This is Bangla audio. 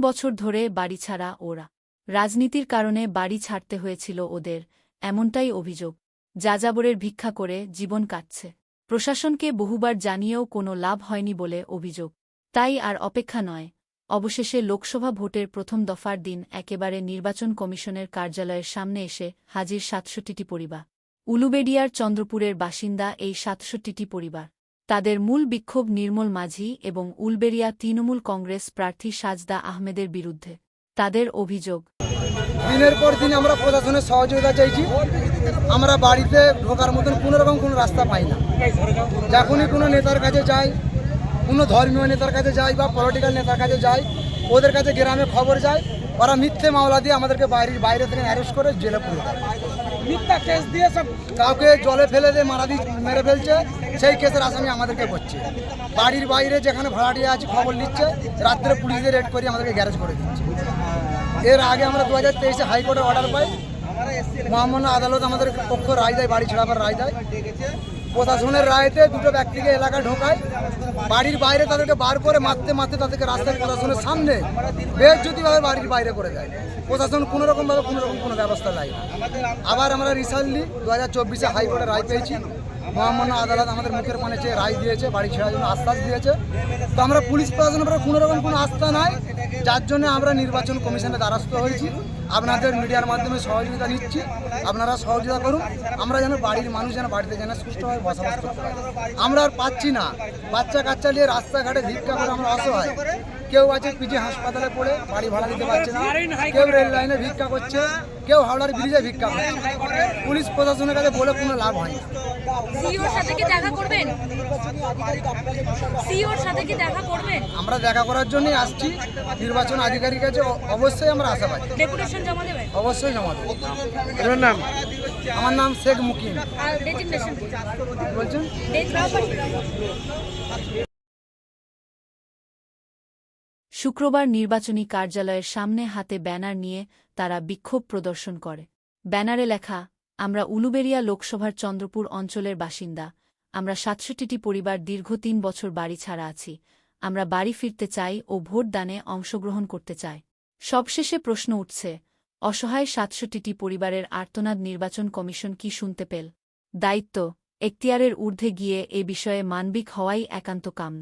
বছর ধরে বাড়ি ছাড়া ওরা। রাজনীতির কারণে বাড়ি ছাড়তে হয়েছিল ওদের, এমনটাই অভিযোগ। যাযাবরের ভিক্ষা করে জীবন কাটছে। প্রশাসনকে বহুবার জানিয়েও কোনো লাভ হয়নি বলে অভিযোগ। তাই আর অপেক্ষা নয়, অবশেষে লোকসভা ভোটের প্রথম দফার দিন একেবারে নির্বাচন কমিশনের কার্যালয়ের সামনে এসে হাজির ৬৭টি পরিবার। উলুবেড়িয়ার চন্দ্রপুরের বাসিন্দা এই ৬৭টি পরিবার। তাদের মূল বিক্ষোভ নির্মল মাঝি এবং উলবেড়িয়া তৃণমূল কংগ্রেস প্রার্থী সাজদা আহমেদের বিরুদ্ধে। তাদের অভিযোগ, দিনের পর দিন আমরা প্রশাসনের সহযোগিতা চাইছি। আমরা বাড়িতে ঢোকার মতন কোনোরকম কোনো রাস্তা পাই না। যখনই কোনো নেতার কাছে যাই, কোনো ধর্মীয় নেতার কাছে যাই বা পলিটিক্যাল নেতার কাছে যাই, ওদের কাছে গ্রামে খবর যায়, ওরা মিথ্যে মামলা দিয়ে আমাদেরকে বাইরে থেকে অ্যারেস্ট করে জেলে পুরে দেয়। মিথ্যা কেস দিয়ে সব কাউকে জলে ফেলে দিয়ে মেরে ফেলছে, সেই কেসের আসামি আমাদেরকে করছে। বাড়ির বাইরে যেখানে ভাড়াটিয়া আছে খবর নিচ্ছে, রাত্রে পুলিশদের রেড করে আমাদেরকে গ্যারেজ করে দিচ্ছে। এর আগে আমরা 2023-এ হাইকোর্টের অর্ডার পাই, মহামান্য আদালত আমাদের পক্ষ রায় দেয়, বাড়ি ছাড়াবার রায় দেয়। প্রশাসনের রায়তে দুটো ব্যক্তিকে এলাকায় ঢোকায়, বাড়ির বাইরে তাদেরকে বার করে মারতে তাদেরকে রাস্তায় প্রশাসনের সামনে বেজ্জতিভাবে বাড়ির বাইরে করে দেয়। প্রশাসন কোনোরকমভাবে কোনো ব্যবস্থা নেয় না। আবার আমরা রিসেন্টলি 2024-এ হাইকোর্টে রায় পেয়েছি, মহামান্য আদালত আমাদের মুখের পানে চেয়ে রায় দিয়েছে, বাড়ি ছেড়ার জন্য আশ্বাস দিয়েছে। তো আমরা পুলিশ প্রশাসনের উপরে কোনোরকম কোনো আস্থা নাই, যার জন্য আমরা নির্বাচন কমিশনের দ্বারস্থ হয়েছি। আপনাদের মিডিয়ার মাধ্যমে সহযোগিতা নিচ্ছি, আপনারা সহযোগিতা করুন। আমরা যেন বাড়ির মানুষ যেন বাড়িতে যেন সুষ্ঠুভাবে বসবাস করতে পারি। আমরা আর পাচ্ছি না, বাচ্চা কাচ্চা নিয়ে রাস্তাঘাটে ভিক্ষা করে আমরা অসহায়। কেউ আছে পিজি হাসপাতালে পড়ে বাড়ি ভাড়া দিতে পারছে না, কেউ রেল লাইনে ভিক্ষা করছে, কেউ হাওড়ার ব্রিজে ভিক্ষা করছে। পুলিশ প্রশাসনের কাছে বলে কোনো লাভ হয় না। আমরা দেখা করার জন্যই আসছি। নির্বাচন আধিকারিক কাছে অবশ্যই আমরা আশা পাই, অবশ্যই জমা দেবো। আমার নাম শেখ মুকিম। বলছেন শুক্রবার নির্বাচনী কার্যালয়ের সামনে হাতে ব্যানার নিয়ে তারা বিক্ষোভ প্রদর্শন করে। ব্যানারে লেখা, আমরা উলুবেড়িয়া লোকসভার চন্দ্রপুর অঞ্চলের বাসিন্দা। আমরা ৬৭টি পরিবার দীর্ঘ ৩ বছর বাড়ি ছাড়া আছি। আমরা বাড়ি ফিরতে চাই ও ভোটদানে অংশগ্রহণ করতে চাই। সবশেষে প্রশ্ন উঠছে, অসহায় ৬৭টি পরিবারের আর্তনাদ নির্বাচন কমিশন কি শুনতে পেল? দায়িত্ব, এখতিয়ারের ঊর্ধ্বে গিয়ে এ বিষয়ে মানবিক হওয়াই একান্ত কাম্য।